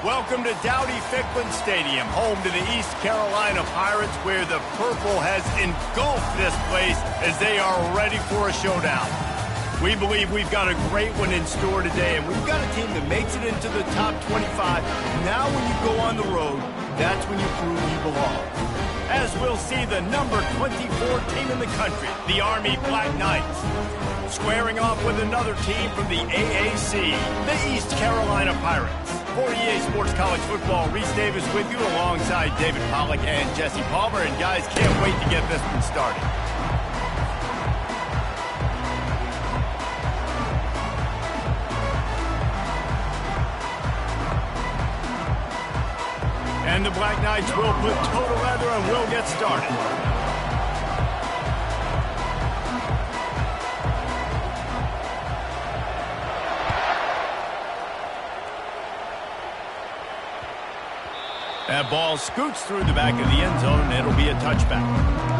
Welcome to Dowdy-Ficklen Stadium, home to the East Carolina Pirates, where the purple has engulfed this place as they are ready for a showdown. We believe we've got a great one in store today, and we've got a team that makes it into the top 25. Now when you go on the road, that's when you prove you belong. As we'll see the number 24 team in the country, the Army Black Knights, squaring off with another team from the AAC, the East Carolina Pirates. For EA Sports College Football, Reese Davis with you alongside David Pollack and Jesse Palmer. And guys, can't wait to get this one started. And the Black Knights will put total leather and we'll get started. That ball scoots through the back of the end zone, and it'll be a touchback.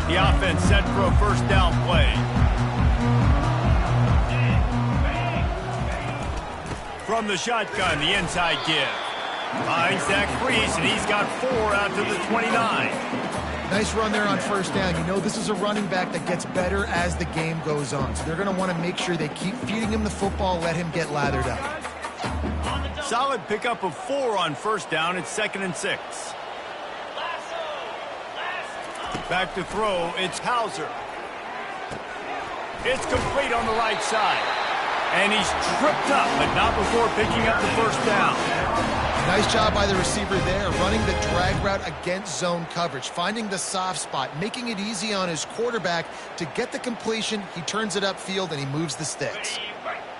The offense set for a first down play. From the shotgun, the inside give. Finds Zach Freeze, and he's got 4 out to the 29. Nice run there on first down. You know, this is a running back that gets better as the game goes on. So they're going to want to make sure they keep feeding him the football, let him get lathered up. Solid pickup of 4 on first down. It's 2nd and 6. Back to throw, it's Hauser. It's complete on the right side. And he's tripped up, but not before picking up the first down. Nice job by the receiver there, running the drag route against zone coverage, finding the soft spot, making it easy on his quarterback to get the completion. He turns it upfield, and he moves the sticks.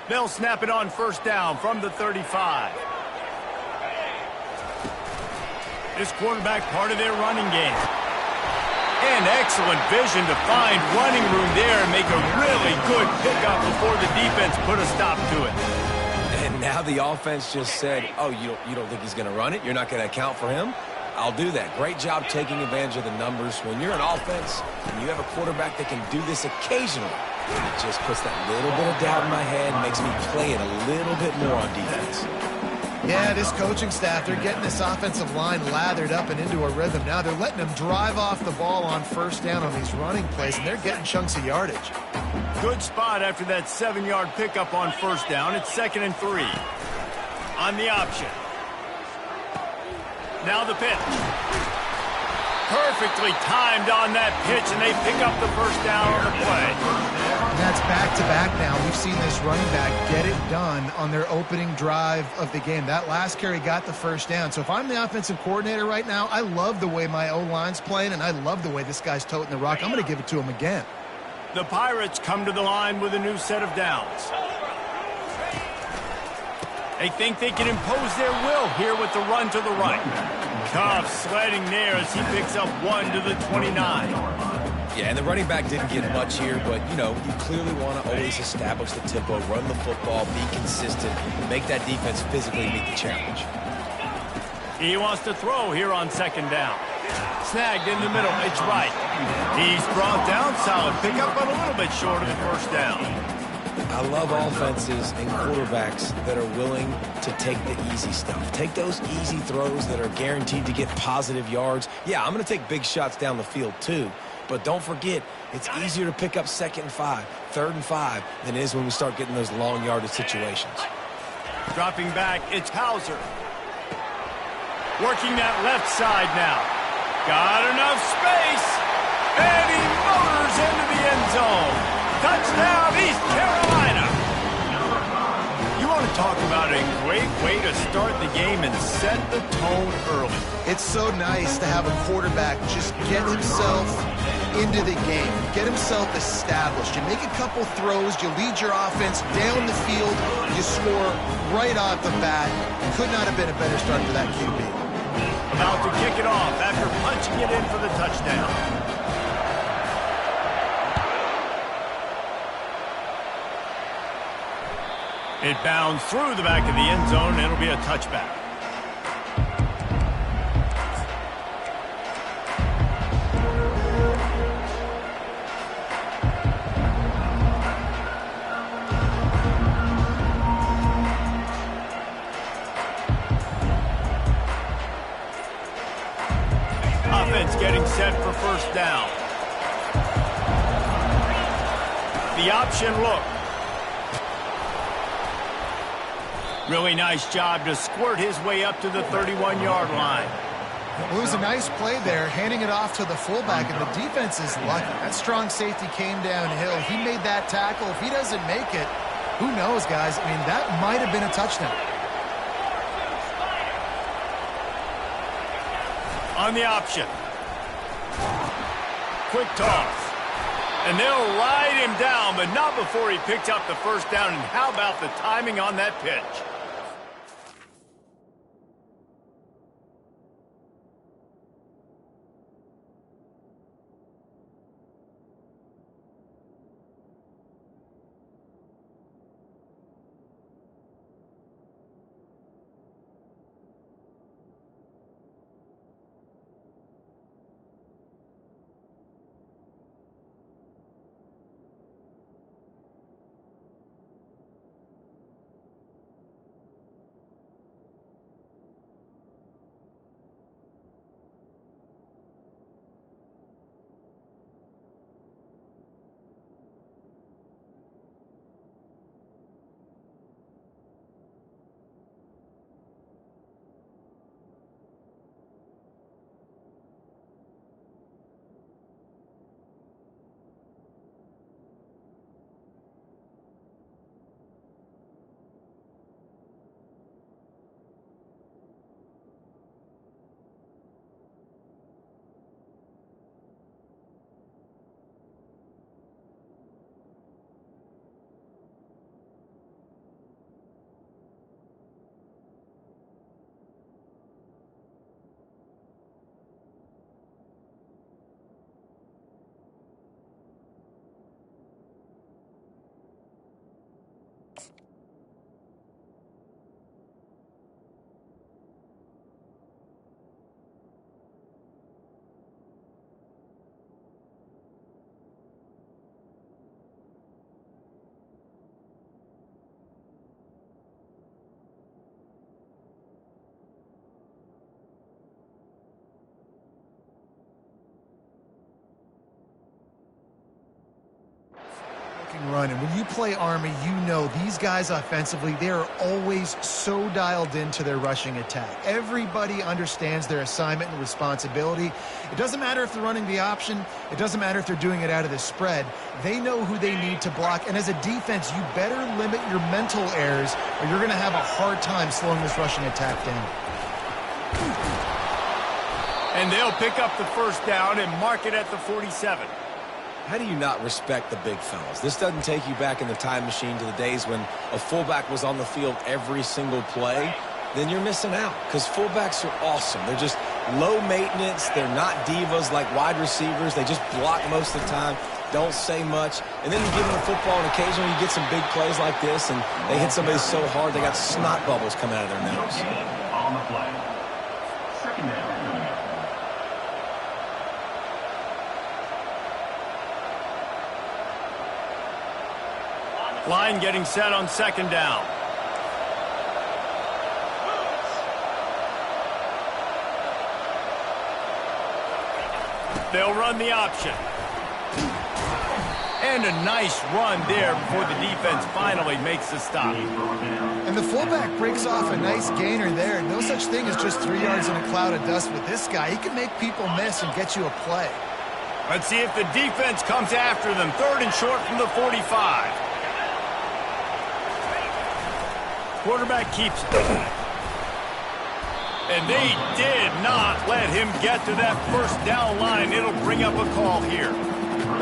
They'll snap it on first down from the 35. This quarterback part of their running game. And excellent vision to find running room there and make a really good pickup before the defense put a stop to it. And now the offense just said, oh, you don't think he's going to run it? You're not going to account for him? I'll do that. Great job taking advantage of the numbers. When you're an offense and you have a quarterback that can do this occasionally, it just puts that little bit of doubt in my head, makes me play it a little bit more on defense. Yeah, this coaching staff, they're getting this offensive line lathered up and into a rhythm. Now they're letting them drive off the ball on first down on these running plays, and they're getting chunks of yardage. Good spot after that 7-yard pickup on first down. It's 2nd and 3. On the option. Now the pitch. Perfectly timed on that pitch, and they pick up the first down on the play. And that's back-to-back now. We've seen this running back get it done on their opening drive of the game. That last carry got the first down. So if I'm the offensive coordinator right now, I love the way my O-line's playing, and I love the way this guy's toting the rock. I'm going to give it to him again. The Pirates come to the line with a new set of downs. They think they can impose their will here with the run to the right. Tough sledding there as he picks up 1 to the 29. Yeah, and the running back didn't get much here, but, you know, you clearly want to always establish the tempo, run the football, be consistent, make that defense physically meet the challenge. He wants to throw here on 2nd down. Snagged in the middle. It's right. He's brought down. Solid pickup, but a little bit short of the 1st down. I love offenses and quarterbacks that are willing to take the easy stuff. Take those easy throws that are guaranteed to get positive yards. Yeah, I'm going to take big shots down the field too. But don't forget, it's easier to pick up 2nd and 5, 3rd and 5 than it is when we start getting those long yardage situations. Dropping back, it's Hauser. Working that left side now. Got enough space. And he motors into the end zone. Touchdown, East Carolina. You want to talk about a great way to start the game and set the tone early. It's so nice to have a quarterback just get himself into the game, get himself established. You make a couple throws, you lead your offense down the field, you score right off the bat. Could not have been a better start for that QB. About to kick it off after punching it in for the touchdown. It bounds through the back of the end zone, and it'll be a touchback. Offense getting set for 1st down. The option look. Really nice job to squirt his way up to the 31-yard line. Well, it was a nice play there, handing it off to the fullback, and the defense is lucky. That strong safety came downhill. He made that tackle. If he doesn't make it, who knows, guys? I mean, that might have been a touchdown. On the option. Quick toss. And they'll ride him down, but not before he picks up the 1st down. And how about the timing on that pitch? Run. And when you play Army, you know these guys offensively, they are always so dialed into their rushing attack. Everybody understands their assignment and responsibility. It doesn't matter if they're running the option. It doesn't matter if they're doing it out of the spread. They know who they need to block. And as a defense, you better limit your mental errors or you're going to have a hard time slowing this rushing attack down. And they'll pick up the 1st down and mark it at the 47. How do you not respect the big fellas? This doesn't take you back in the time machine to the days when a fullback was on the field every single play. Then you're missing out, because fullbacks are awesome. They're just low maintenance. They're not divas like wide receivers. They just block most of the time, don't say much. And then you give them the football, and occasionally you get some big plays like this, and they hit somebody so hard they got snot bubbles coming out of their nose. On the play. Second down. Line getting set on second down. They'll run the option. And a nice run there before the defense finally makes the stop. And the fullback breaks off a nice gainer there. No such thing as just 3 yards in a cloud of dust with this guy. He can make people miss and get you a play. Let's see if the defense comes after them. 3rd and short from the 45. Quarterback keeps it. And they did not let him get to that first down line. It'll bring up a call here.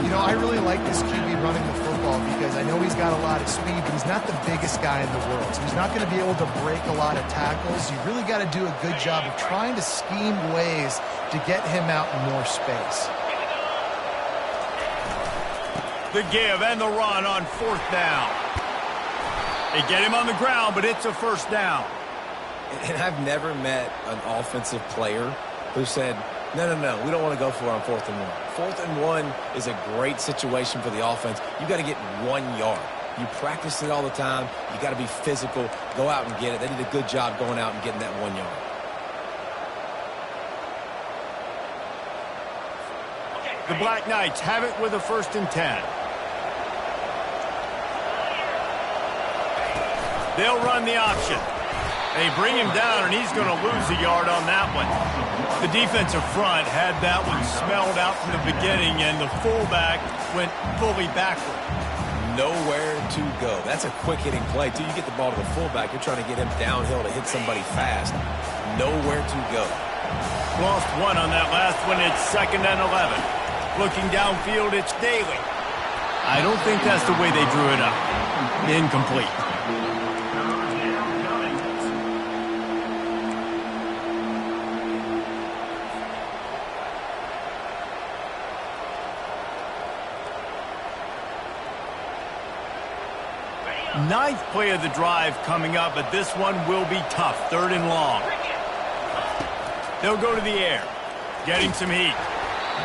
You know, I really like this QB running the football because I know he's got a lot of speed, but he's not the biggest guy in the world. So he's not going to be able to break a lot of tackles. You really got to do a good job of trying to scheme ways to get him out in more space. The give and the run on 4th down. They get him on the ground, but it's a first down. And I've never met an offensive player who said, no, we don't want to go for it on 4th and 1. 4th and 1 is a great situation for the offense. You got to get 1 yard. You practice it all the time. You got to be physical. Go out and get it. They did a good job going out and getting that 1 yard. The Black Knights have it with a 1st and 10. They'll run the option. They bring him down, and he's going to lose a yard on that one. The defensive front had that one smelled out from the beginning, and the fullback went fully backward. Nowhere to go. That's a quick-hitting play, too. You get the ball to the fullback. You're trying to get him downhill to hit somebody fast. Nowhere to go. Lost one on that last one. It's 2nd and 11. Looking downfield, it's Daly. I don't think that's the way they drew it up. Incomplete. Ninth play of the drive coming up, but this one will be tough. 3rd and long. They'll go to the air, getting some heat.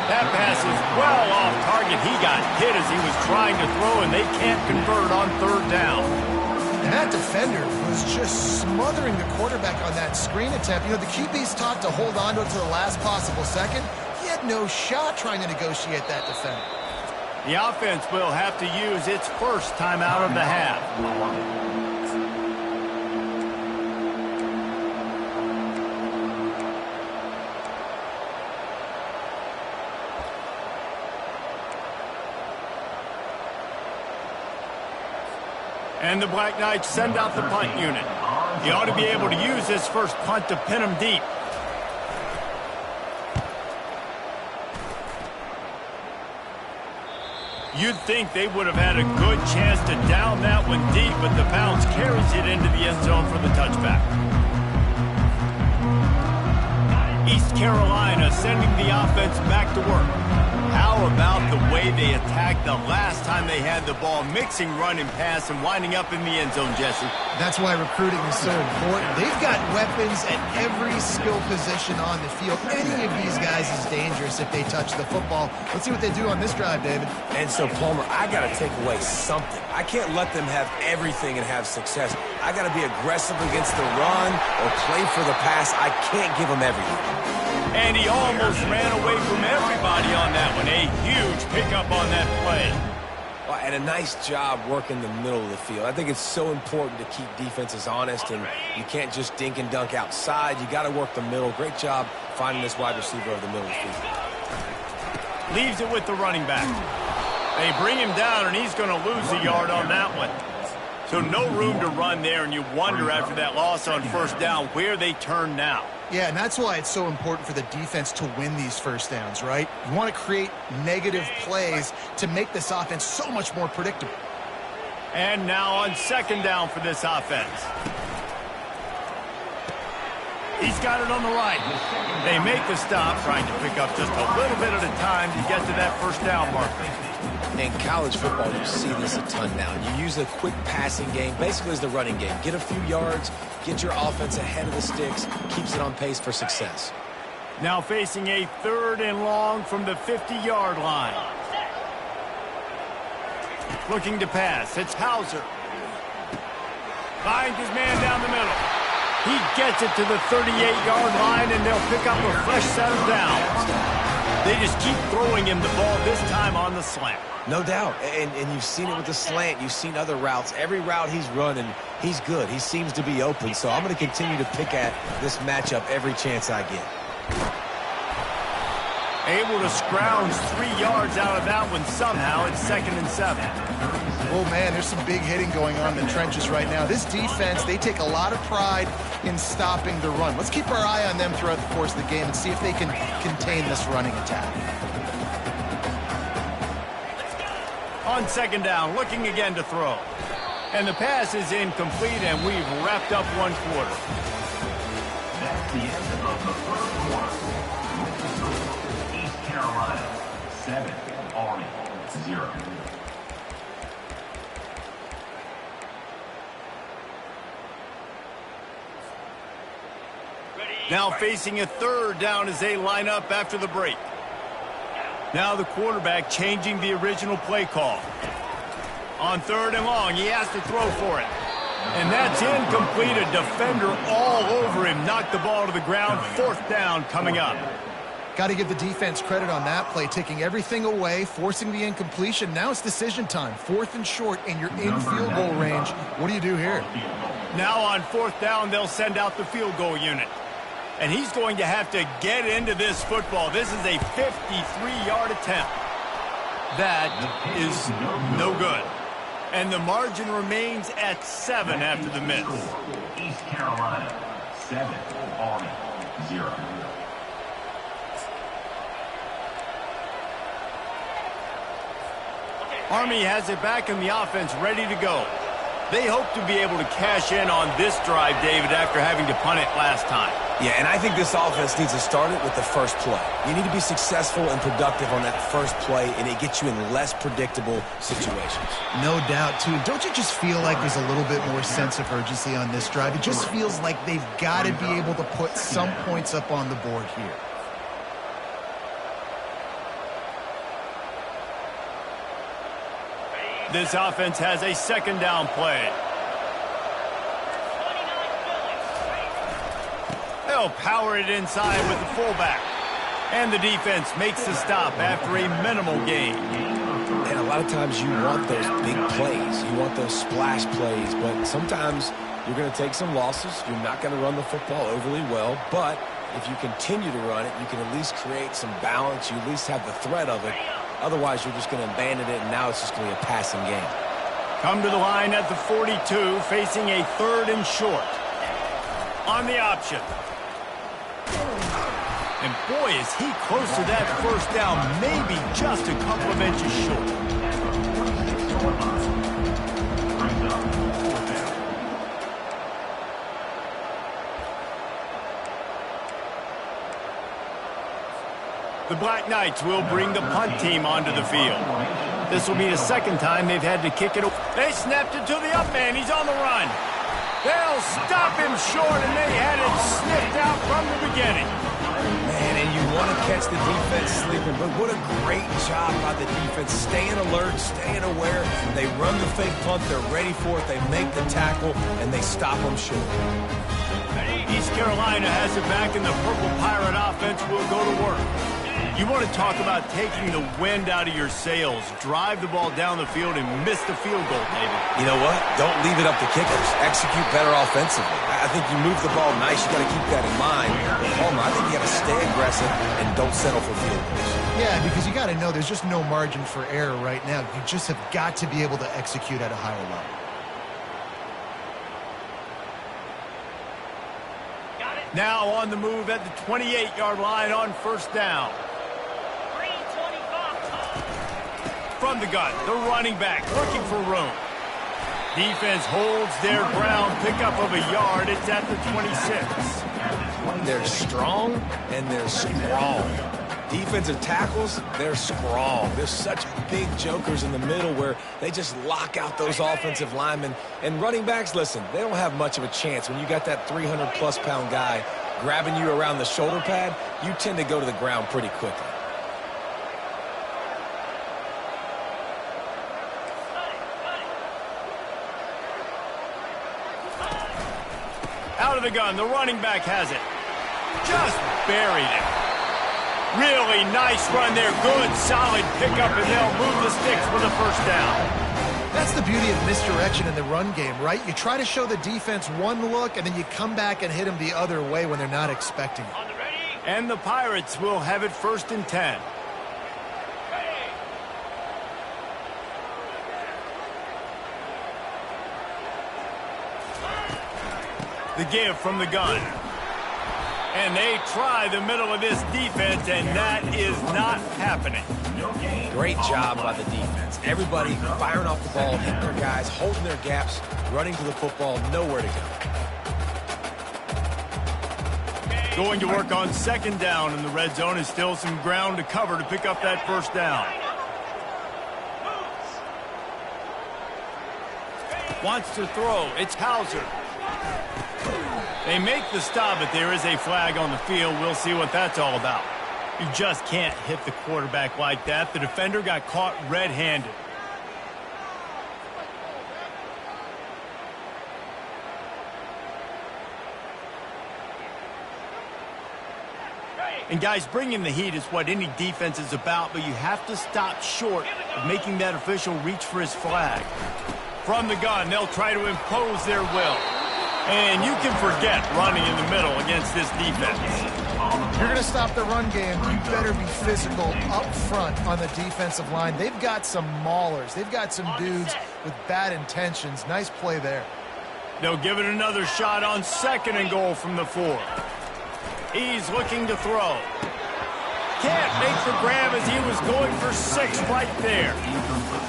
That pass is well off target. He got hit as he was trying to throw, and they can't convert on 3rd down. And that defender was just smothering the quarterback on that screen attempt. You know, the QB's taught to hold on to it to the last possible second. He had no shot trying to negotiate that defender. The offense will have to use its first timeout of the half. And the Black Knights send out the punt unit. He ought to be able to use this first punt to pin him deep. You'd think they would have had a good chance to down that one deep, but the bounce carries it into the end zone for the touchback. East Carolina sending the offense back to work. How about the way they attacked the last time they had the ball, mixing run and pass and winding up in the end zone, Jesse? That's why recruiting is so important. They've got weapons at every skill position on the field. Any of these guys is dangerous if they touch the football. Let's see what they do on this drive, David. And so, Palmer, I got to take away something. I can't let them have everything and have success. I got to be aggressive against the run or play for the pass. I can't give them everything. And he almost ran away from everybody on that one. A huge pickup on that play. Well, and a nice job working the middle of the field. I think it's so important to keep defenses honest, and you can't just dink and dunk outside. You got to work the middle. Great job finding this wide receiver over the middle of the field. Leaves it with the running back. They bring him down, and he's going to lose a yard on that one. So no room to run there, and you wonder after that loss on 1st down where they turn now. Yeah, and that's why it's so important for the defense to win these first downs, right? You want to create negative plays to make this offense so much more predictable. And now on second down for this offense. He's got it on the right. They make the stop, trying to pick up just a little bit at a time to get to that first down marker. In college football, you see this a ton now. You use a quick passing game, basically as the running game. Get a few yards, get your offense ahead of the sticks, keeps it on pace for success. Now facing a 3rd and long from the 50-yard line. Looking to pass. It's Hauser. Finds his man down the middle. He gets it to the 38-yard line, and they'll pick up a fresh set of downs. They just keep throwing him the ball, this time on the slant. No doubt, and you've seen it with the slant. You've seen other routes. Every route he's running, he's good. He seems to be open, so I'm going to continue to pick at this matchup every chance I get. Able to scrounge 3 yards out of that one somehow. It's 2nd and 7. Oh, man, there's some big hitting going on in the trenches right now. This defense, they take a lot of pride in stopping the run. Let's keep our eye on them throughout the course of the game and see if they can contain this running attack. On second down, looking again to throw. And the pass is incomplete, and we've wrapped up 1 quarter. That's the end of the first quarter. East Carolina, 7, Army, 0. Now facing a 3rd down as they line up after the break. Now the quarterback changing the original play call. On 3rd and long, he has to throw for it. And that's incomplete. A defender all over him. Knocked the ball to the ground. 4th down coming up. Got to give the defense credit on that play, taking everything away, forcing the incompletion. Now it's decision time. 4th and short, and you're in field goal range. What do you do here? Now on 4th down, they'll send out the field goal unit. And he's going to have to get into this football. This is a 53-yard attempt. That is no good. And the margin remains at 7 after the miss. East Carolina, 7, Army, 0. Army has it back in the offense, ready to go. They hope to be able to cash in on this drive, David, after having to punt it last time. Yeah, and I think this offense needs to start it with the first play. You need to be successful and productive on that first play, and it gets you in less predictable situations. No doubt, too. Don't you just feel like there's a little bit more sense of urgency on this drive? It just feels like they've got to be able to put some points up on the board here. This offense has a 2nd down play. They'll power it inside with the fullback. And the defense makes the stop after a minimal gain. And a lot of times you want those big plays. You want those splash plays. But sometimes you're going to take some losses. You're not going to run the football overly well. But if you continue to run it, you can at least create some balance. You at least have the threat of it. Otherwise, you're just going to abandon it, and now it's just going to be a passing game. Come to the line at the 42, facing a 3rd and short. On the option. And boy, is he close to that first down, maybe just a couple of inches short. The Black Knights will bring the punt team onto the field. This will be the 2nd time they've had to kick it. They snapped it to the up man. He's on the run. They'll stop him short, and they had it sniffed out from the beginning. Man, and you want to catch the defense sleeping, but what a great job by the defense. Staying alert, staying aware. They run the fake punt. They're ready for it. They make the tackle, and they stop them short. East Carolina has it back, and the Purple Pirate offense will go to work. You want to talk about taking the wind out of your sails. Drive the ball down the field and miss the field goal, David. You know what? Don't leave it up to kickers. Execute better offensively. I think you move the ball nice. You got to keep that in mind. But Palmer, I think you got to stay aggressive and don't settle for field goals. Yeah, because you got to know there's just no margin for error right now. You just have got to be able to execute at a higher level. Now on the move at the 28-yard line on first down. From the gun, the running back looking for room. Defense holds their ground, pickup of a yard. It's at the 26. They're strong and they're strong. Defensive tackles, they're strong. There's such big jokers in the middle where they just lock out those offensive linemen. And running backs, listen, they don't have much of a chance. When you got that 300-plus pound guy grabbing you around the shoulder pad, you tend to go to the ground pretty quickly. Out of the gun, the running back has it. Just buried it. Really nice run there. Good, solid pickup, and they'll move the sticks for the first down. That's the beauty of misdirection in the run game, right? You try to show the defense one look, and then you come back and hit them the other way when they're not expecting it. And the Pirates will have it 1st and 10. The give from the gun. And they try the middle of this defense, and that is not happening. Great job by the defense. Everybody firing off the ball, hitting their guys, holding their gaps, running to the football, nowhere to go. Going to work on 2nd down in the red zone, and still some ground to cover to pick up that 1st down. Wants to throw. It's Hauser. They make the stop, but there is a flag on the field. We'll see what that's all about. You just can't hit the quarterback like that. The defender got caught red-handed. And guys, bringing the heat is what any defense is about, but you have to stop short of making that official reach for his flag. From the gun, they'll try to impose their will. And you can forget running in the middle against this defense. If you're going to stop the run game, you better be physical up front on the defensive line. They've got some maulers. They've got some dudes with bad intentions. Nice play there. They'll give it another shot on 2nd and goal from the 4. He's looking to throw. Can't make the grab as he was going for 6 right there.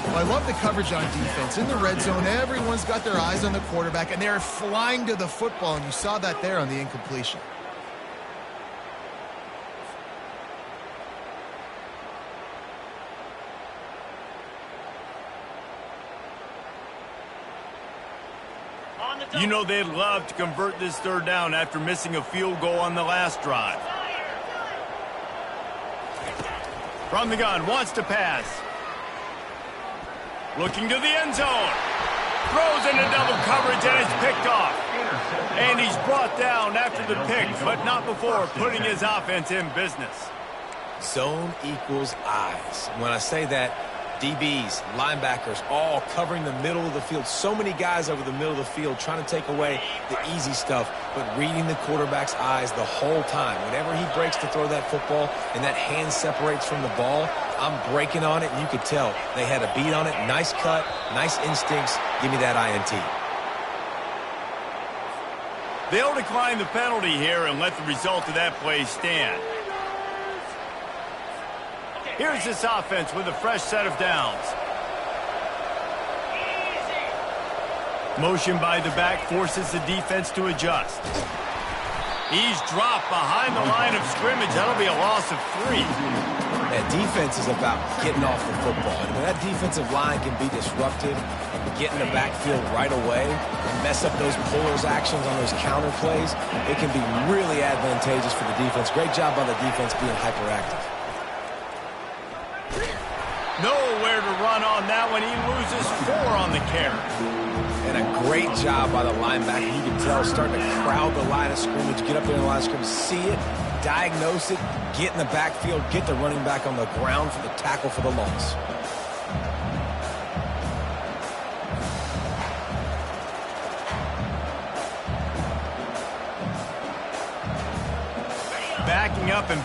Well, I love the coverage on defense. In the red zone, everyone's got their eyes on the quarterback, and they're flying to the football, and you saw that there on the incompletion. You know they'd love to convert this 3rd down after missing a field goal on the last drive. From the gun, wants to pass. Looking to the end zone. Throws into double coverage and it's picked off. And he's brought down after the pick, but not before putting his offense in business. Zone equals eyes. When I say that, DBs, linebackers, all covering the middle of the field. So many guys over the middle of the field trying to take away the easy stuff, but reading the quarterback's eyes the whole time. Whenever he breaks to throw that football and that hand separates from the ball, I'm breaking on it, and you could tell they had a beat on it. Nice cut, nice instincts. Give me that INT. They'll decline the penalty here and let the result of that play stand. Here's this offense with a fresh set of downs. Motion by the back forces the defense to adjust. He's dropped behind the line of scrimmage. That'll be a loss of 3. That defense is about getting off the football. And when that defensive line can be disruptive and get in the backfield right away and mess up those pullers actions on those counter plays, it can be really advantageous for the defense. Great job by the defense being hyperactive. Nowhere to run on that one. He loses 4 on the carry. And a great job by the linebacker. You can tell starting to crowd the line of scrimmage, get up there in the line of scrimmage, see it, diagnose it, get in the backfield, get the running back on the ground for the tackle for the loss.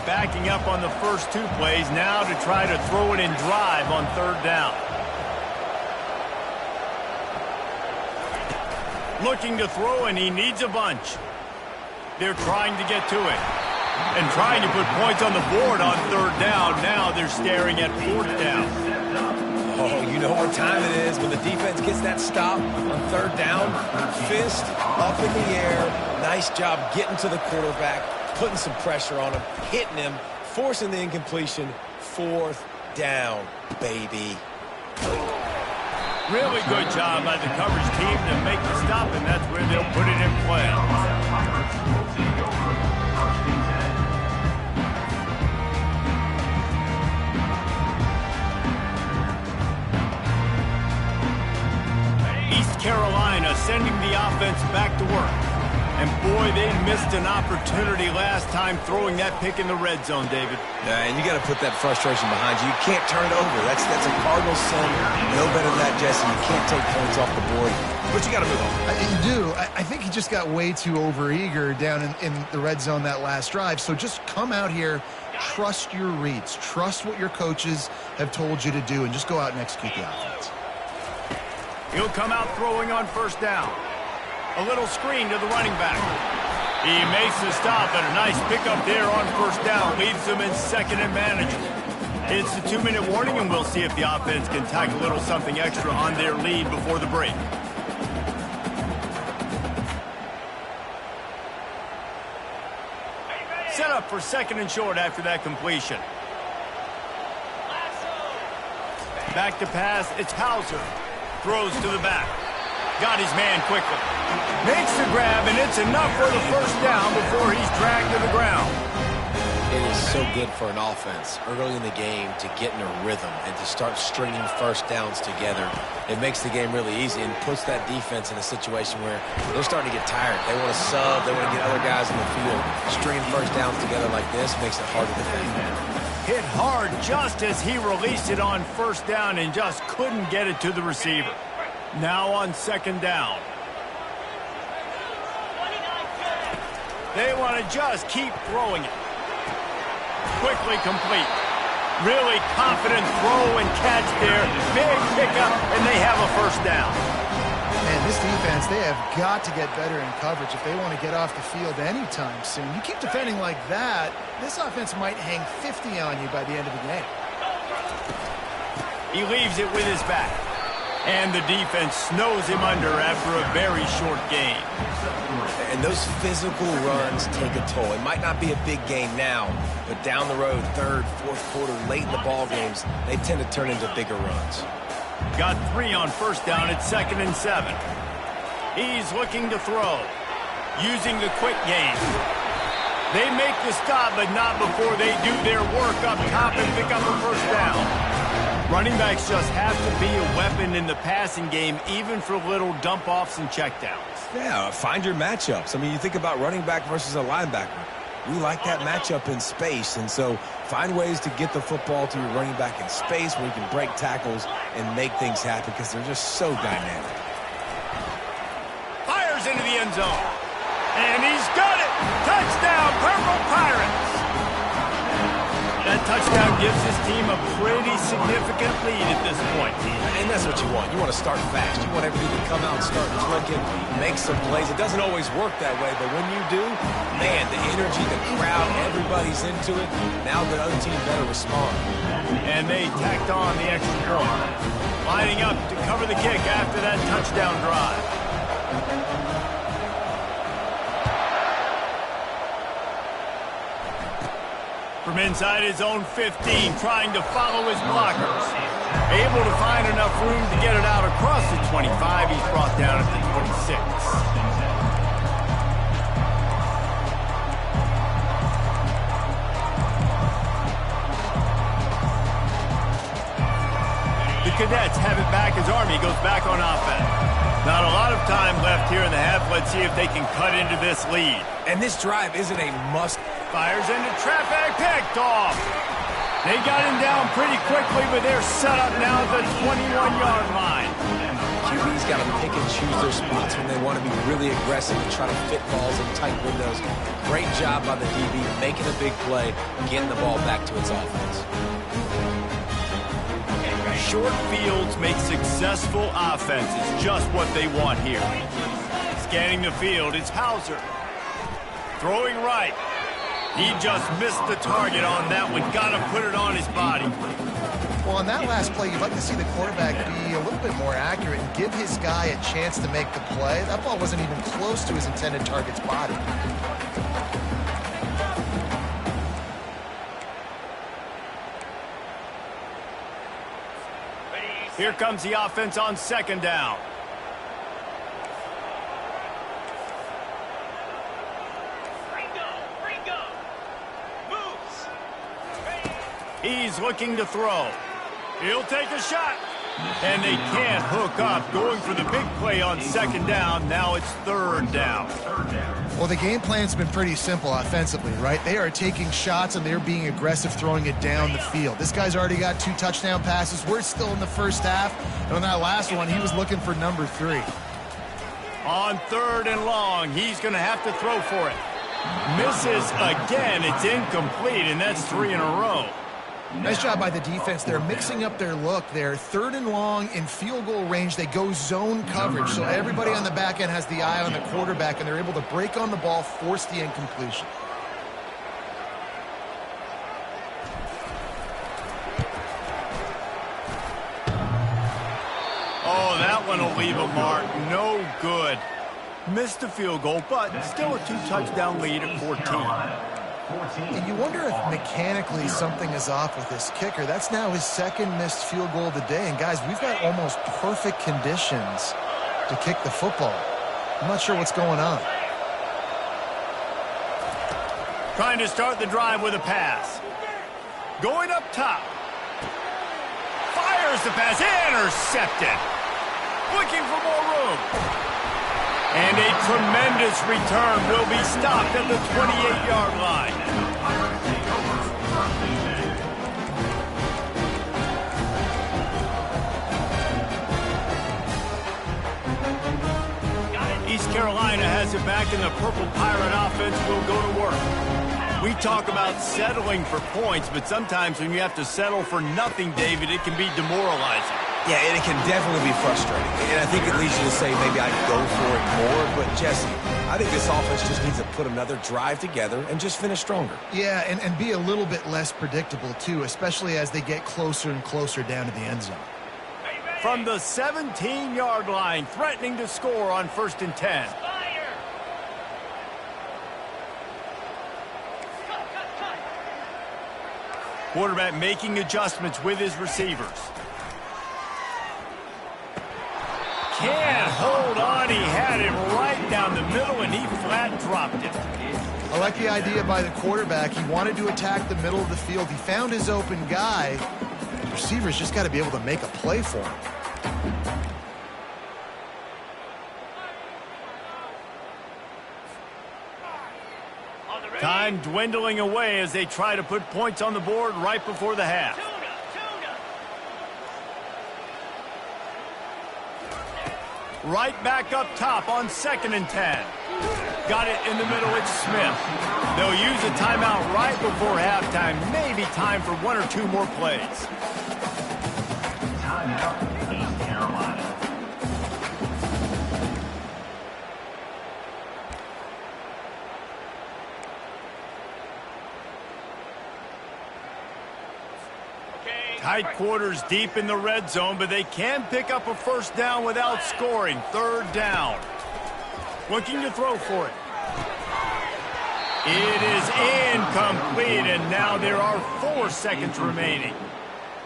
Backing up on the first 2 plays, now to try to throw it and drive on 3rd down. Looking to throw, and he needs a bunch. They're trying to get to it and trying to put points on the board on third down. Now they're staring at fourth down. Oh, you know what time it is when the defense gets that stop on third down. Fist up in the air. Nice job getting to the quarterback, putting some pressure on him, hitting him, forcing the incompletion. Fourth down, baby. Really good job by the coverage team to make the stop, and that's where they'll put it in play. East Carolina sending the offense back to work. And boy, they missed an opportunity last time throwing that pick in the red zone, David. Yeah, and you got to put that frustration behind you. You can't turn it over. That's a Cardinal sin. No better than that, Jesse. You can't take points off the board, but you got to move on. You do. I think he just got way too overeager down in the red zone that last drive. So just come out here, trust your reads, trust what your coaches have told you to do, and just go out and execute the offense. He'll come out throwing on first down. A little screen to the running back. He makes the stop, and a nice pickup there on first down. Leaves them in second and manageable. It's a 2-minute warning, and we'll see if the offense can tack a little something extra on their lead before the break. Set up for second and short after that completion. Back to pass, it's Hauser. Throws to the back. Got his man quickly. Makes the grab, and it's enough for the first down before he's dragged to the ground. It is so good for an offense early in the game to get in a rhythm and to start stringing first downs together. It makes the game really easy and puts that defense in a situation where they're starting to get tired. They want to sub. They want to get other guys in the field. Stringing first downs together like this makes it hard to defend. Hit hard just as he released it on first down and just couldn't get it to the receiver. Now on second down. They want to just keep throwing it. Quickly complete. Really confident throw and catch there. Big pickup, and they have a first down. Man, this defense, they have got to get better in coverage if they want to get off the field anytime soon. You keep defending like that, this offense might hang 50 on you by the end of the game. He leaves it with his back. And the defense snows him under after a very short game. And those physical runs take a toll. It might not be a big game now, but down the road, third, fourth quarter, late in the ball games, they tend to turn into bigger runs. Got 3 on first down at 2nd and 7. He's looking to throw. Using the quick game. They make the stop, but not before they do their work up top and pick up a first down. Running backs just have to be a weapon in the passing game, even for little dump-offs and checkdowns. Yeah, find your matchups. I mean, you think about running back versus a linebacker. We like that matchup in space, and so find ways to get the football to your running back in space where you can break tackles and make things happen because they're just so dynamic. Fires into the end zone. And he's got it! Touchdown, Purple Pirates! That touchdown gives his team a pretty significant lead at this point. And that's what you want. You want to start fast. You want everything to come out and start clicking, make some plays. It doesn't always work that way, but when you do, man, the energy, the crowd, everybody's into it. Now the other team better respond. And they tacked on the extra point. Lining up to cover the kick after that touchdown drive. From inside his own 15, trying to follow his blockers. Able to find enough room to get it out across the 25. He's brought down at the 26. The Cadets have it back as Army goes back on offense. Not a lot of time left here in the half. Let's see if they can cut into this lead. And this drive isn't a must. Fires into traffic, picked off. They got him down pretty quickly, but they're set up now at the 21-yard line. QB's got to pick and choose their spots when they want to be really aggressive and try to fit balls in tight windows. Great job by the DB, making a big play, getting the ball back to its offense. Short fields make successful offenses, just what they want here. Scanning the field, it's Hauser. throwing right. He just missed the target on that one. Got to put it on his body. Well, on that last play, you'd like to see the quarterback be a little bit more accurate and give his guy a chance to make the play. That ball wasn't even close to his intended target's body. Here comes the offense on second down. He's looking to throw. He'll take a shot. And they can't hook up. Going for the big play on second down. Now it's third down. Well, the game plan's been pretty simple offensively, right? They are taking shots and they're being aggressive throwing it down the field. This guy's already got 2 touchdown passes. We're still in the first half. And on that last one, he was looking for number 3. On third and long, he's going to have to throw for it. Misses again. It's incomplete, and that's 3 in a row. Nice job by the defense. They're mixing up their look there. Third and long in field goal range. They go zone coverage. So everybody on the back end has the eye on the quarterback, and they're able to break on the ball, force the incompletion. Oh, that one will leave a mark. No good. Missed the field goal, but still a 2-touchdown lead at 14. And you wonder if mechanically something is off with this kicker. That's now his second missed field goal of the day. And, guys, we've got almost perfect conditions to kick the football. I'm not sure what's going on. Trying to start the drive with a pass. Going up top. Fires the pass. Intercepted. Looking for more room. And a tremendous return will be stopped at the 28-yard line. East Carolina has it back, and the Purple Pirate offense will go to work. We talk about settling for points, but sometimes when you have to settle for nothing, David, it can be demoralizing. Yeah, and it can definitely be frustrating. And I think it leads you to say maybe I'd go for it more. But, Jesse, I think this offense just needs to put another drive together and just finish stronger. Yeah, and be a little bit less predictable, too, especially as they get closer and closer down to the end zone. From the 17-yard line, threatening to score on 1st and 10. Quarterback making adjustments with his receivers. Can't hold on. He had it right down the middle, and he flat dropped it. I like the idea by the quarterback. He wanted to attack the middle of the field. He found his open guy. The receivers just got to be able to make a play for him. Time dwindling away as they try to put points on the board right before the half. Right back up top on 2nd and 10. Got it in the middle. It's Smith. They'll use a timeout right before halftime. Maybe time for 1 or 2 more plays. Timeout, East Carolina. Tight quarters deep in the red zone, but they can pick up a 1st down without scoring. 3rd down. Looking to throw for it. It is incomplete, and now there are 4 seconds remaining.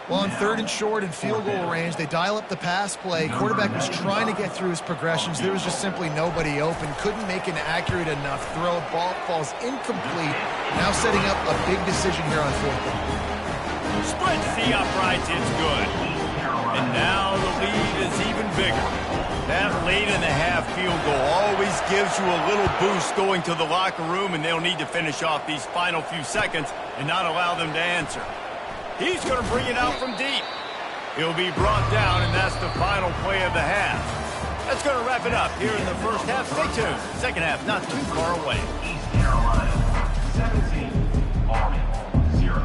Well, on 3rd and short and field goal range, they dial up the pass play. Quarterback was trying to get through his progressions. There was just simply nobody open. Couldn't make an accurate enough throw. Ball falls incomplete. Now setting up a big decision here on 4th down. Splits the uprights, it's good. And now the lead is even bigger. That late in the half field goal always gives you a little boost going to the locker room, and they'll need to finish off these final few seconds and not allow them to answer. He's going to bring it out from deep. He'll be brought down, and that's the final play of the half. That's going to wrap it up here in the first half. Stay tuned. Second half not too far away. East Carolina, 17, Army, 0.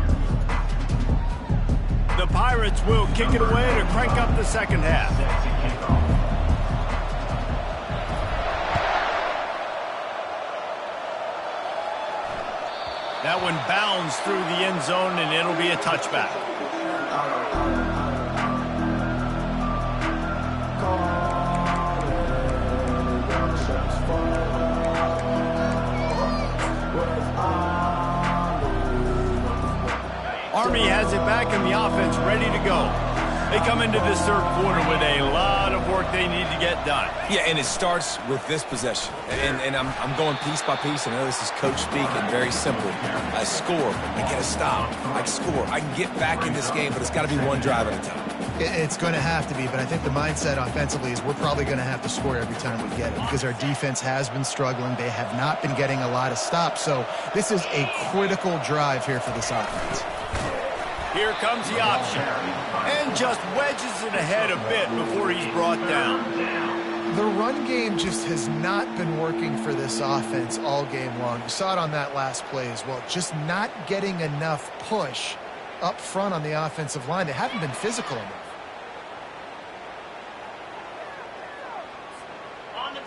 The Pirates will kick it away to crank up the second half. That one bounds through the end zone, and it'll be a touchback. Army has it back in the offense, ready to go. They come into this third quarter with a lot of work they need to get done. Yeah, and it starts with this possession. And I'm going piece by piece. I know this is coach speak and very simple. I score, I get a stop, I score. I can get back in this game, but it's got to be one drive at a time. It's going to have to be, but I think the mindset offensively is we're probably going to have to score every time we get it because our defense has been struggling. They have not been getting a lot of stops, so this is a critical drive here for this offense. Here comes the option, and just wedges it ahead a bit before he's brought down. The run game just has not been working for this offense all game long. You saw it on that last play as well. Just not getting enough push up front on the offensive line. They haven't been physical enough.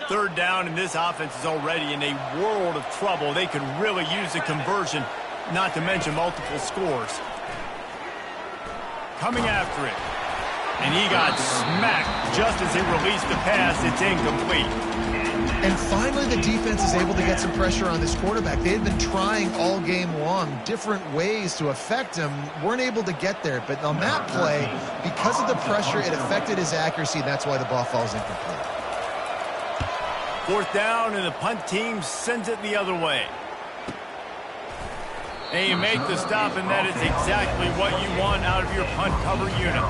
Third down, and this offense is already in a world of trouble. They could really use a conversion, not to mention multiple scores. Coming after it. And he got smacked just as he released the pass. It's incomplete. And finally the defense is able to get some pressure on this quarterback. They had been trying all game long different ways to affect him. Weren't able to get there. But on that play, because of the pressure, it affected his accuracy. That's why the ball falls incomplete. Fourth down, and the punt team sends it the other way. And you make the stop, and that is exactly what you want out of your punt cover unit.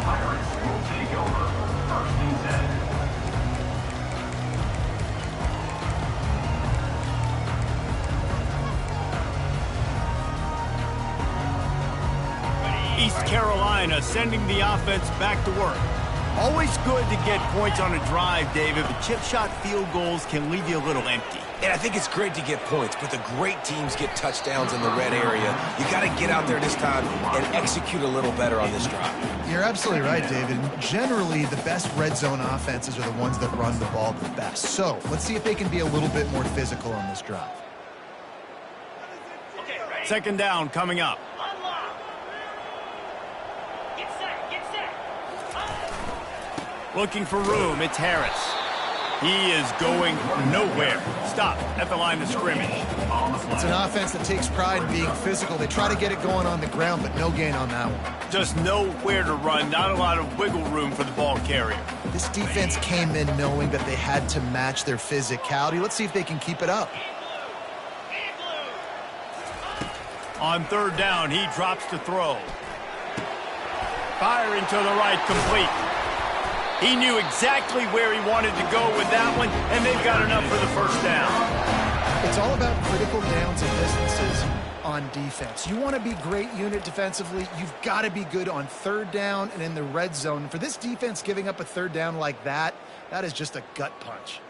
Pirates will take over 1st and 10. East Carolina sending the offense back to work. Always good to get points on a drive, David, but chip shot field goals can leave you a little empty. And I think it's great to get points, but the great teams get touchdowns in the red area. You got to get out there this time and execute a little better on this drive. You're absolutely right, David. Generally, the best red zone offenses are the ones that run the ball the best. So let's see if they can be a little bit more physical on this drive. Second down coming up. Looking for room, it's Harris. He is going nowhere. Stop at the line of scrimmage. It's an offense that takes pride in being physical. They try to get it going on the ground, but no gain on that one. Just nowhere to run, not a lot of wiggle room for the ball carrier. This defense came in knowing that they had to match their physicality. Let's see if they can keep it up. On third down, he drops to throw. Firing to the right, complete. He knew exactly where he wanted to go with that one, and they've got enough for the first down. It's all about critical downs and distances on defense. You want to be great unit defensively, you've got to be good on third down and in the red zone. For this defense giving up a third down like that, that is just a gut punch.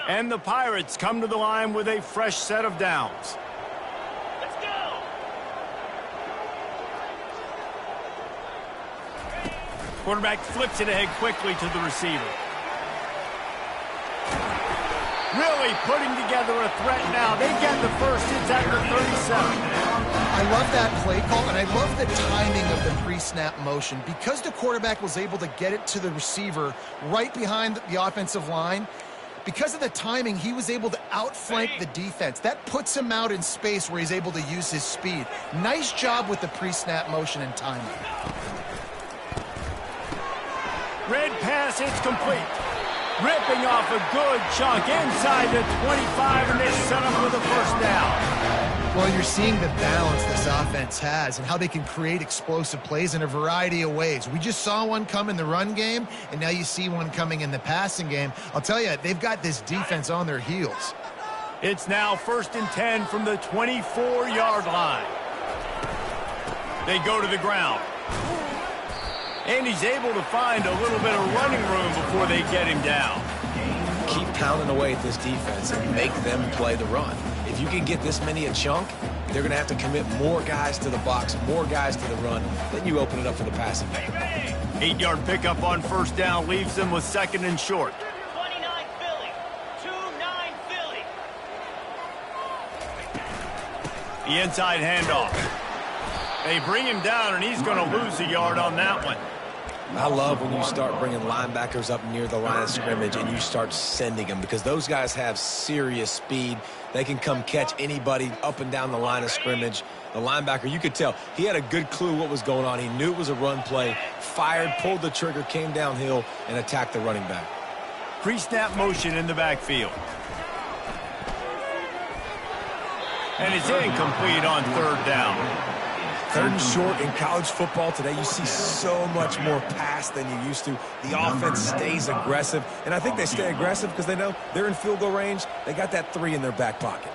And the Pirates come to the line with a fresh set of downs. Quarterback flips it ahead quickly to the receiver. Really putting together a threat now. They get the first. It's at the 37. I love that play call, and I love the timing of the pre-snap motion. Because the quarterback was able to get it to the receiver right behind the offensive line, because of the timing, he was able to outflank the defense. That puts him out in space where he's able to use his speed. Nice job with the pre-snap motion and timing. Red pass, it's complete. Ripping off a good chunk inside the 25, and they set up with a first down. Well, you're seeing the balance this offense has and how they can create explosive plays in a variety of ways. We just saw one come in the run game, and now you see one coming in the passing game. I'll tell you, they've got this defense on their heels. It's now 1st and 10 from the 24-yard line. They go to the ground. And he's able to find a little bit of running room before they get him down. Keep pounding away at this defense and make them play the run. If you can get this many a chunk, they're going to have to commit more guys to the box, more guys to the run. Then you open it up for the passing game. 8-yard pickup on first down leaves them with 2nd and short. 29 Philly. 2-9 Philly. The inside handoff. They bring him down, and he's going to lose a yard on that one. I love when you start bringing linebackers up near the line of scrimmage and you start sending them, because those guys have serious speed. They can come catch anybody up and down the line of scrimmage. The linebacker, you could tell, he had a good clue what was going on. He knew it was a run play, fired, pulled the trigger, came downhill, and attacked the running back. Pre-snap motion in the backfield. And it's incomplete on third down. Third and short in college football today, you see so much more pass than you used to. The offense stays aggressive, and I think they stay aggressive because they know they're in field goal range. They got that 3 in their back pocket.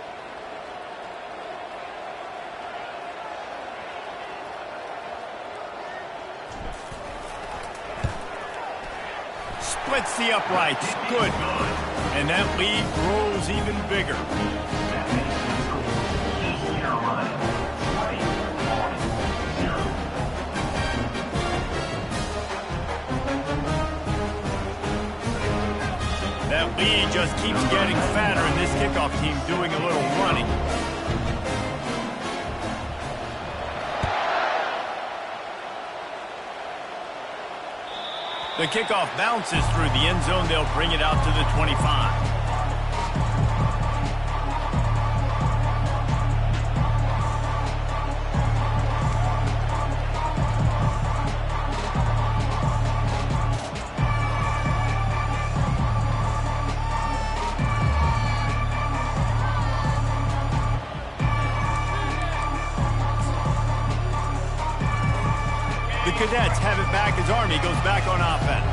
Splits the uprights. Good. And that lead grows even bigger. That lead just keeps getting fatter, and this kickoff team doing a little running. The kickoff bounces through the end zone. They'll bring it out to the 25. The Cadets have it back as Army goes back on offense.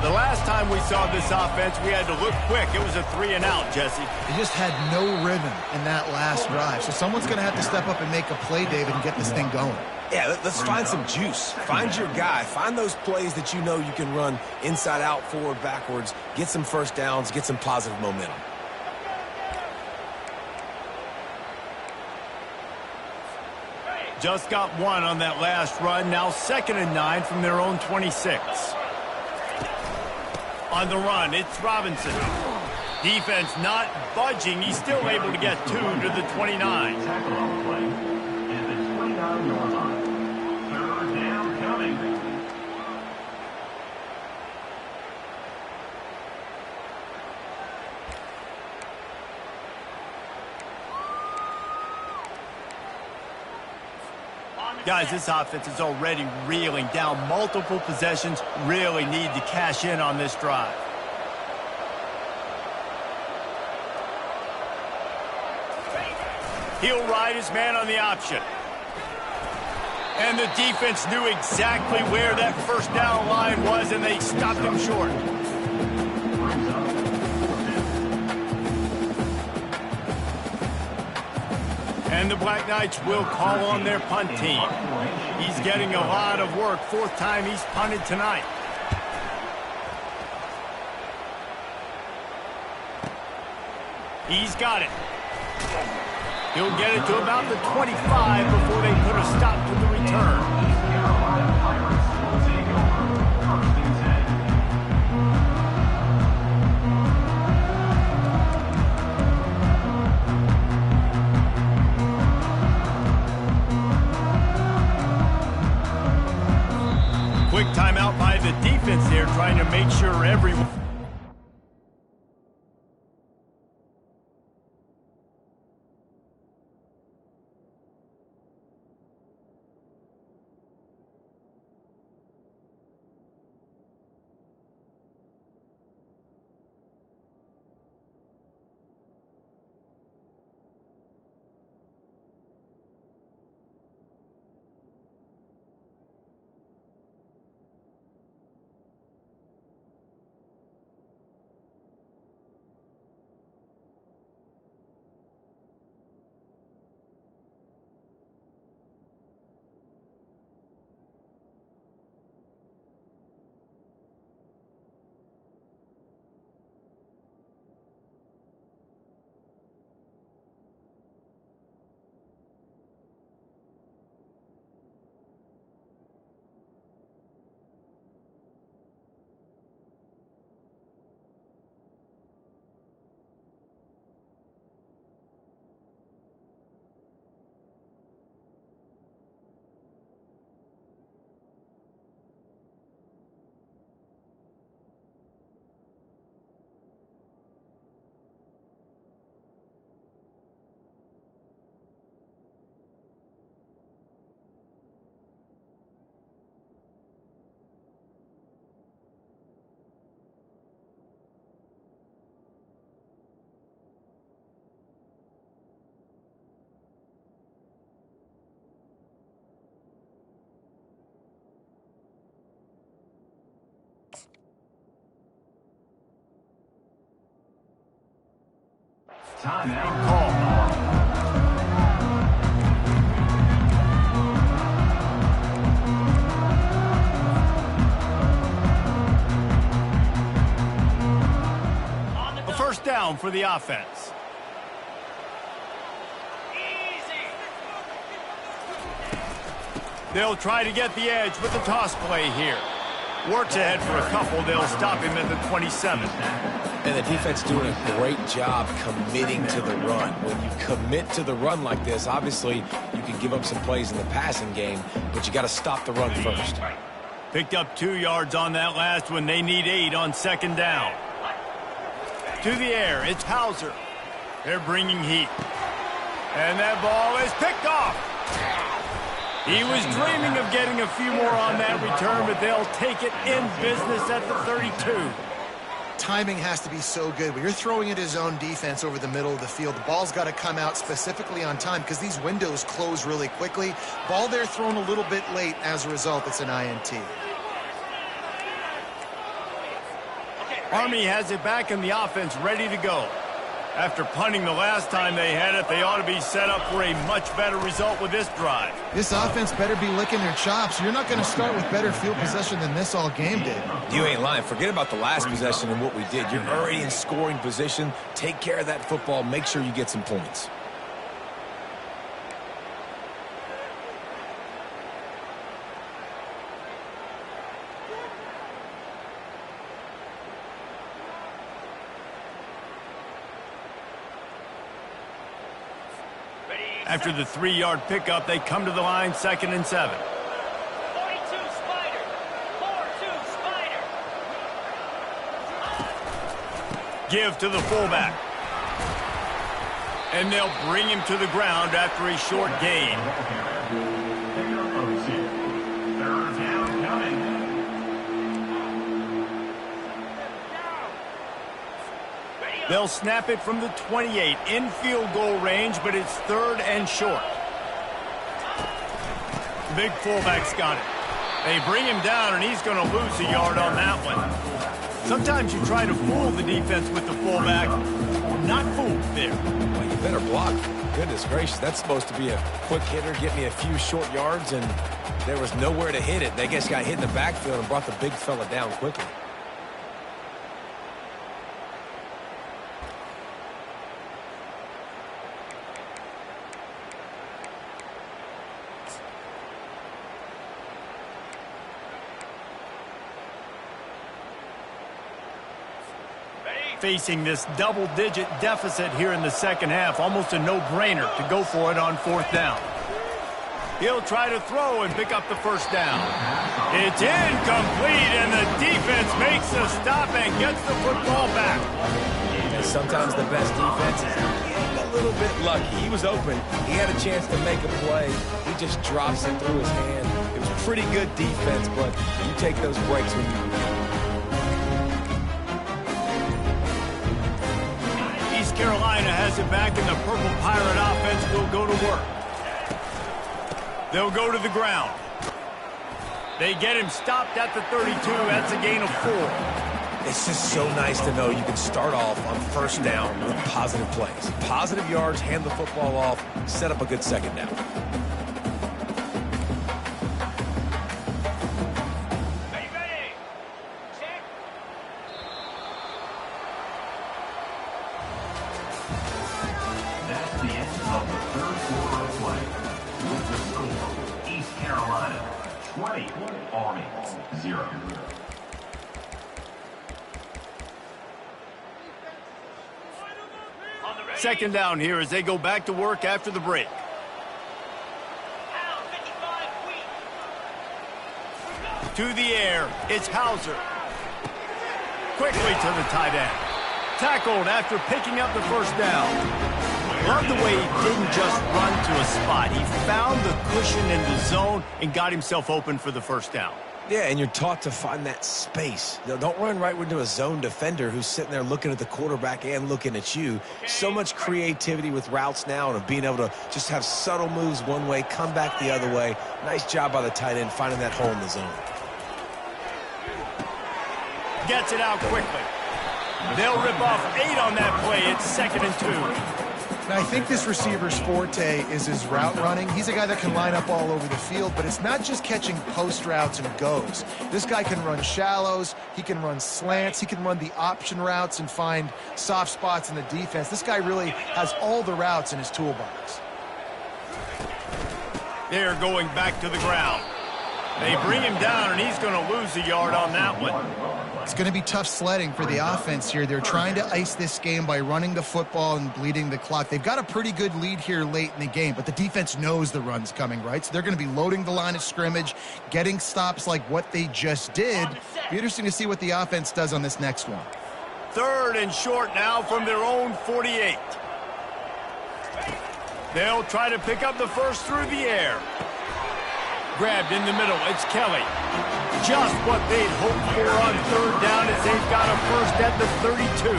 The last time we saw this offense, we had to look quick. It was a 3 and out, Jesse. They just had no rhythm in that last drive. So someone's going to have to step up and make a play, David, and get this thing going. Yeah, let's find some juice. Find your guy. Find those plays that you know you can run inside out, forward, backwards. Get some first downs. Get some positive momentum. Just got one on that last run. Now 2nd and 9 from their own 26. On the run, it's Robinson. Defense not budging. He's still able to get 2 to the 29. Tackle on play is the 29-yard line. Third down coming. Guys, this offense is already reeling down. Multiple possessions, really need to cash in on this drive. He'll ride his man on the option. And the defense knew exactly where that first down line was, and they stopped him short. And the Black Knights will call on their punt team. He's getting a lot of work. 4th time he's punted tonight. He's got it. He'll get it to about the 25 before they put a stop to the return. Quick timeout by the defense there, trying to make sure everyone... Timeout. Call. A first down for the offense. They'll try to get the edge with the toss play here. Works ahead for a couple. They'll stop him at the 27. And the defense doing a great job committing to the run. When you commit to the run like this, obviously you can give up some plays in the passing game, but you got to stop the run first. Picked up 2 yards on that last one. They need 8 on second down. To the air, it's Hauser. They're bringing heat. And that ball is picked off. He was dreaming of getting a few more on that return, but they'll take it in business at the 32. Timing has to be so good. When you're throwing at his own defense over the middle of the field, the ball's got to come out specifically on time because these windows close really quickly. Ball there thrown a little bit late. As a result, it's an INT. Army has it back in the offense, ready to go. After punting the last time they had it, they ought to be set up for a much better result with this drive. This offense better be licking their chops. You're not going to start with better field possession than this all game did. You ain't lying. Forget about the last possession and what we did. You're already in scoring position. Take care of that football. Make sure you get some points. After the 3-yard pickup, they come to the line, 2nd and 7. 42 Spider. 4-2 Spider. Give to the fullback. And they'll bring him to the ground after a short gain. Pickup of 6. Third down coming. They'll snap it from the 28 in field goal range, but it's 3rd and short. The big fullback's got it. They bring him down, and he's going to lose a yard on that one. Sometimes you try to fool the defense with the fullback. Not fooled there. Well, you better block. Goodness gracious, that's supposed to be a quick hitter, get me a few short yards, and there was nowhere to hit it. They just got hit in the backfield and brought the big fella down quickly. Facing this double-digit deficit here in the second half, almost a no-brainer to go for it on 4th down. He'll try to throw and pick up the first down. It's incomplete, and the defense makes a stop and gets the football back. And sometimes the best defense is getting a little bit lucky. He was open. He had a chance to make a play. He just drops it through his hand. It was pretty good defense, but you take those breaks when you need. Carolina has it back, and the Purple Pirate offense will go to work. They'll go to the ground. They get him stopped at the 32. That's a gain of 4. It's just so nice to know you can start off on first down with positive plays. Positive yards, hand the football off, set up a good second down. That's the end of the third quarter of play. With the score, East Carolina 20, Army 0. Second down here as they go back to work after the break. To the air, it's Hauser. Quickly to the tight end. Tackled after picking up the first down. Love the way he didn't just run to a spot. He found the cushion in the zone and got himself open for the first down. Yeah, and you're taught to find that space. Don't run right into a zone defender who's sitting there looking at the quarterback and looking at you. So much creativity with routes now and of being able to just have subtle moves one way, come back the other way. Nice job by the tight end finding that hole in the zone. Gets it out quickly. They'll rip off 8 on that play. It's 2nd and 2. Now, I think this receiver's forte is his route running. He's a guy that can line up all over the field, but it's not just catching post routes and goes. This guy can run shallows, he can run slants, he can run the option routes and find soft spots in the defense. This guy really has all the routes in his toolbox. They're going back to the ground. They bring him down, and he's going to lose a yard on that one. It's going to be tough sledding for the offense here. They're trying to ice this game by running the football and bleeding the clock. They've got a pretty good lead here late in the game, but the defense knows the run's coming, right? So they're going to be loading the line of scrimmage, getting stops like what they just did. Be interesting to see what the offense does on this next one. 3rd and short now from their own 48. They'll try to pick up the first through the air. Grabbed in the middle. It's Kelly. Just what they'd hoped for on 3rd down as they've got a first at the 32.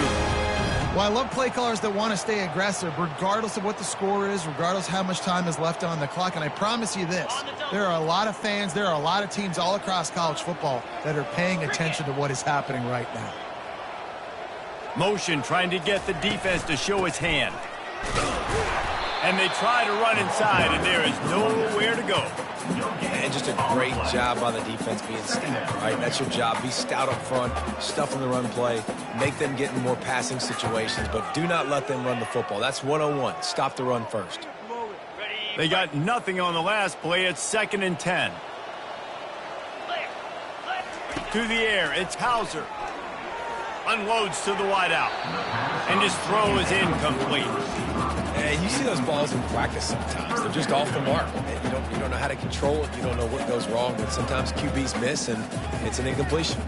Well, I love play callers that want to stay aggressive regardless of what the score is, regardless how much time is left on the clock. And I promise you this, there are a lot of fans, there are a lot of teams all across college football that are paying attention to what is happening right now. Motion trying to get the defense to show its hand. And they try to run inside, and there is nowhere to go. And just a great job on the defense being stout, right? That's your job. Be stout up front, stuff in the run play, make them get in more passing situations, but do not let them run the football. That's 101. Stop the run first. They got nothing on the last play. It's 2nd and 10. To the air, it's Hauser. Unloads to the wideout. And his throw is incomplete. And you see those balls in practice sometimes. They're just off the mark. And you don't know how to control it. You don't know what goes wrong. But sometimes QBs miss, and it's an incompletion.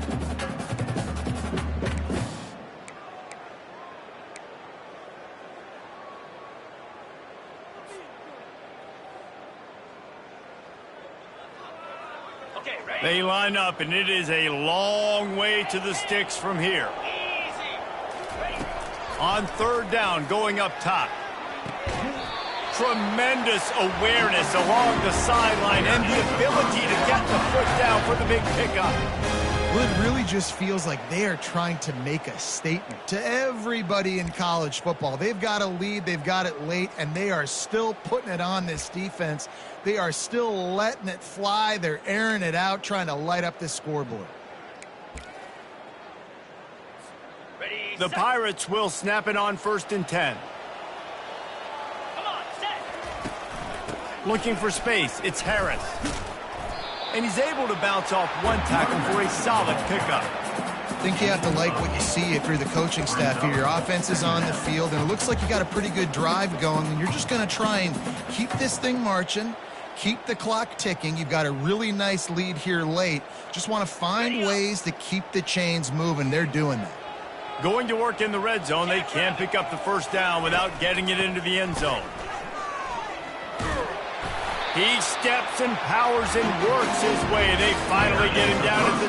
They line up, and it is a long way to the sticks from here. On 3rd down, going up top. Tremendous awareness along the sideline and the ability to get the foot down for the big pickup. Well, it really just feels like they are trying to make a statement to everybody in college football. They've got a lead, they've got it late, and they are still putting it on this defense. They are still letting it fly. They're airing it out, trying to light up this scoreboard. The Pirates will snap it on 1st and 10. Looking for space, it's Harris. And he's able to bounce off one tackle for a solid pickup. I think you have to like what you see if you're the coaching staff here. Your offense is on the field, and it looks like you got a pretty good drive going, and you're just going to try and keep this thing marching, keep the clock ticking. You've got a really nice lead here late. Just want to find ways to keep the chains moving. They're doing that. Going to work in the red zone. They can't pick up the first down without getting it into the end zone. He steps and powers and works his way. They finally get him down at the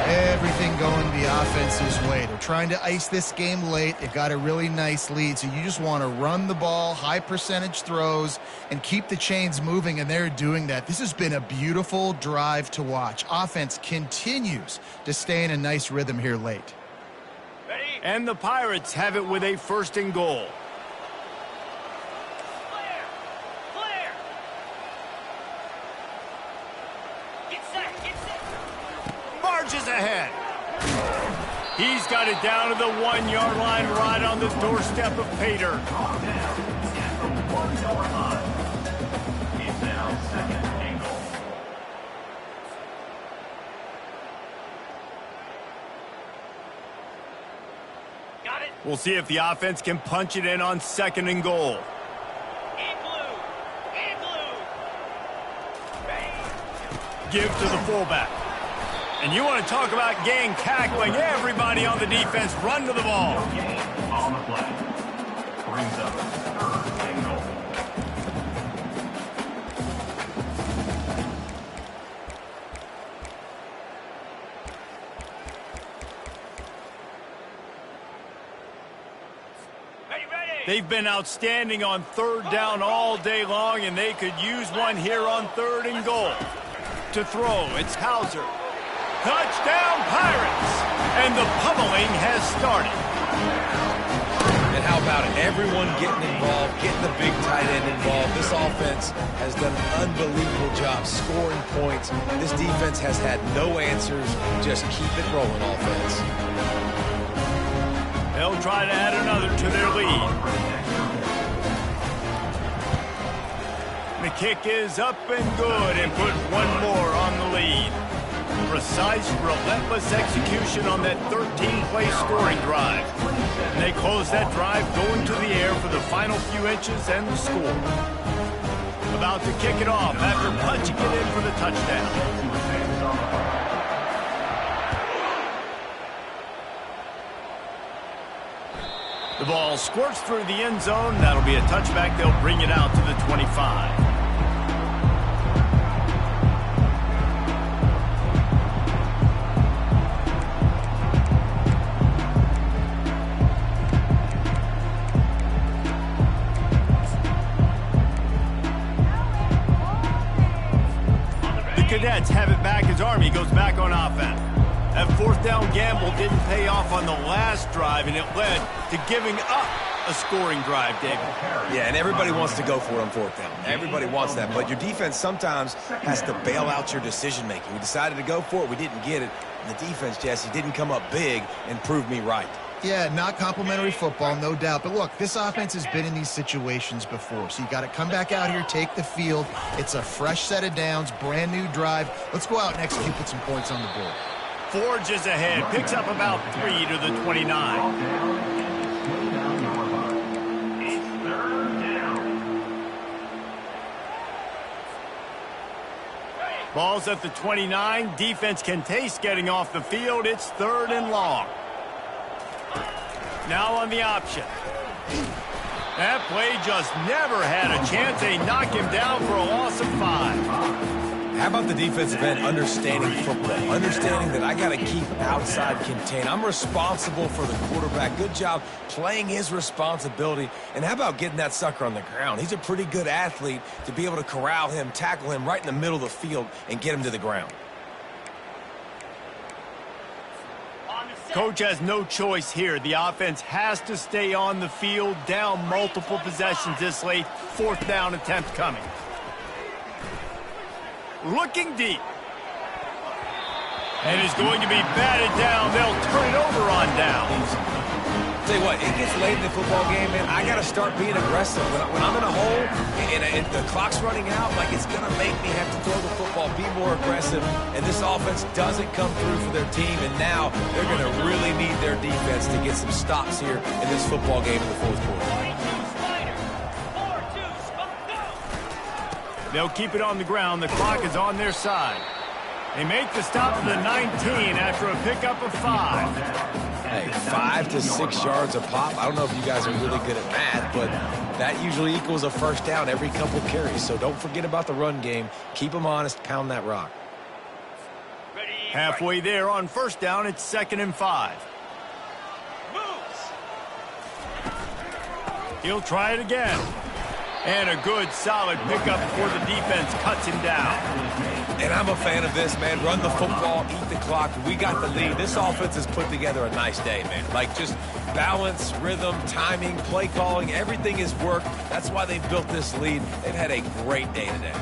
2. Everything going the offense's way. They're trying to ice this game late. They've got a really nice lead, so you just want to run the ball, high percentage throws, and keep the chains moving, and they're doing that. This has been a beautiful drive to watch. Offense continues to stay in a nice rhythm here late. And the Pirates have it with a 1st and goal. Marches ahead. He's got it down to the 1-yard line right on the doorstep of Pater. At the 1-yard line. It's now 2nd and goal. Got it. We'll see if the offense can punch it in on 2nd and goal. In blue. In blue. Give to the fullback. And you want to talk about gang tackling. Everybody on the defense run to the ball. Game on the play. Brings up 3rd and goal. They've been outstanding on 3rd down all day long, and they could use one here on 3rd and goal. To throw, it's Hauser. Touchdown, Pirates! And the pummeling has started. And how about everyone getting involved, getting the big tight end involved? This offense has done an unbelievable job scoring points. This defense has had no answers. Just keep it rolling, offense. They'll try to add another to their lead. The kick is up and good and put one more on the lead. Precise, relentless execution on that 13-play scoring drive. And they close that drive going to the air for the final few inches and the score. About to kick it off after punching it in for the touchdown. The ball squirts through the end zone. That'll be a touchback. They'll bring it out to the 25. Cadets have it back as Army goes back on offense. That fourth down gamble didn't pay off on the last drive, and it led to giving up a scoring drive, David. Yeah, and everybody wants to go for it on fourth down. Everybody wants that, but your defense sometimes has to bail out your decision-making. We decided to go for it. We didn't get it. And the defense, Jesse, didn't come up big and prove me right. Yeah, not complimentary football, no doubt. But look, this offense has been in these situations before. So you got to come back out here, take the field. It's a fresh set of downs, brand new drive. Let's go out and execute, put some points on the board. Forges ahead, picks up about 3 to the 29. It's third down. Ball's at the 29. Defense can taste getting off the field. It's 3rd and long. Now on the option. That play just never had a chance. They knock him down for a loss of 5. How about the defensive end understanding football, understanding that I got to keep outside contain. I'm responsible for the quarterback. Good job playing his responsibility. And how about getting that sucker on the ground? He's a pretty good athlete to be able to corral him, tackle him right in the middle of the field, and get him to the ground. Coach has no choice here. The offense has to stay on the field, down multiple possessions this late. 4th down attempt coming. Looking deep. And is going to be batted down. They'll turn it over on downs. Tell you what, it gets late in the football game, man. I got to start being aggressive. When I'm in a hole and the clock's running out, like, it's going to make me have to throw the football, be more aggressive. And this offense doesn't come through for their team, and now they're going to really need their defense to get some stops here in this football game in the 4th quarter. They'll keep it on the ground. The clock is on their side. They make the stop to the 19 after a pickup of 5. Hey, 5 to 6 yards a pop. I don't know if you guys are really good at math, but that usually equals a first down every couple carries. So don't forget about the run game. Keep them honest. Pound that rock. Halfway there on 1st down, it's 2nd and 5. He'll try it again. And a good, solid pickup before the defense cuts him down. And I'm a fan of this, man. Run the football, eat the clock. We got the lead. This offense has put together a nice day, man. Like, just balance, rhythm, timing, play calling, everything has worked. That's why they've built this lead. They've had a great day today.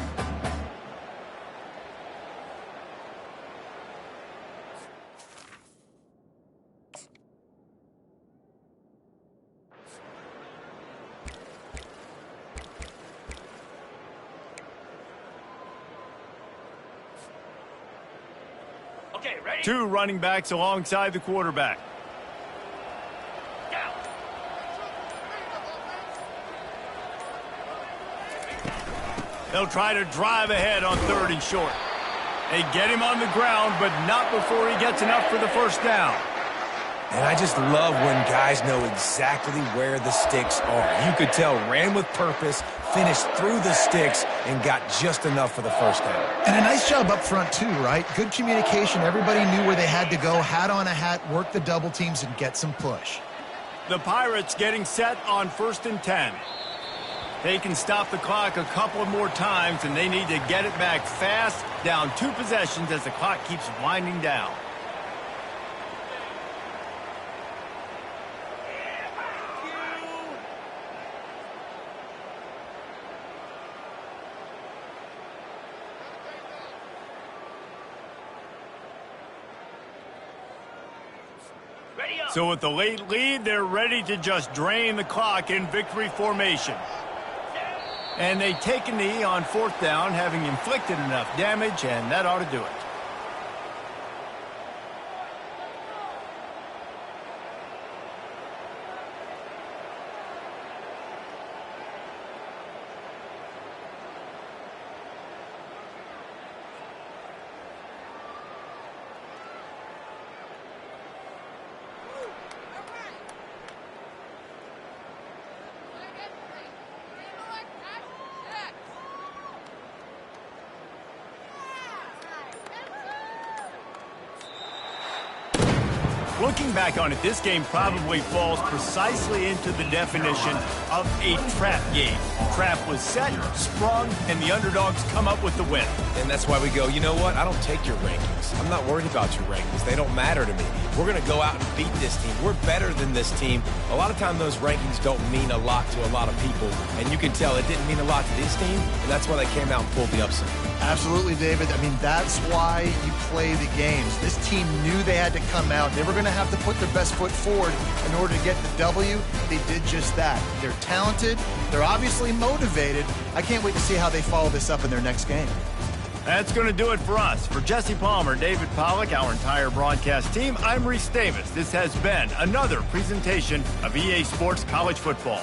Okay, ready? 2 running backs alongside the quarterback. Down. They'll try to drive ahead on 3rd and short. They get him on the ground, but not before he gets enough for the first down. And I just love when guys know exactly where the sticks are. You could tell, ran with purpose, finished through the sticks, and got just enough for the first down. And a nice job up front, too, right? Good communication. Everybody knew where they had to go, hat on a hat, work the double teams, and get some push. The Pirates getting set on 1st and 10. They can stop the clock a couple of more times, and they need to get it back fast, down 2 possessions as the clock keeps winding down. Ready up. So with the late lead, they're ready to just drain the clock in victory formation. And they take a knee on 4th down, having inflicted enough damage, and that ought to do it. Looking back on it, this game probably falls precisely into the definition of a trap game. Trap was set, sprung, and the underdogs come up with the win. And that's why we go, you know what? I don't take your rankings. I'm not worried about your rankings. They don't matter to me. We're going to go out and beat this team. We're better than this team. A lot of times those rankings don't mean a lot to a lot of people. And you can tell it didn't mean a lot to this team, and that's why they came out and pulled the upset. Absolutely, David. I mean, that's why you play the games. This team knew they had to come out. They were going to have to put their best foot forward in order to get the W. They did just that. They're talented. They're obviously motivated. I can't wait to see how they follow this up in their next game. That's going to do it for us. For Jesse Palmer, David Pollack, our entire broadcast team, I'm Reese Davis. This has been another presentation of EA Sports College Football.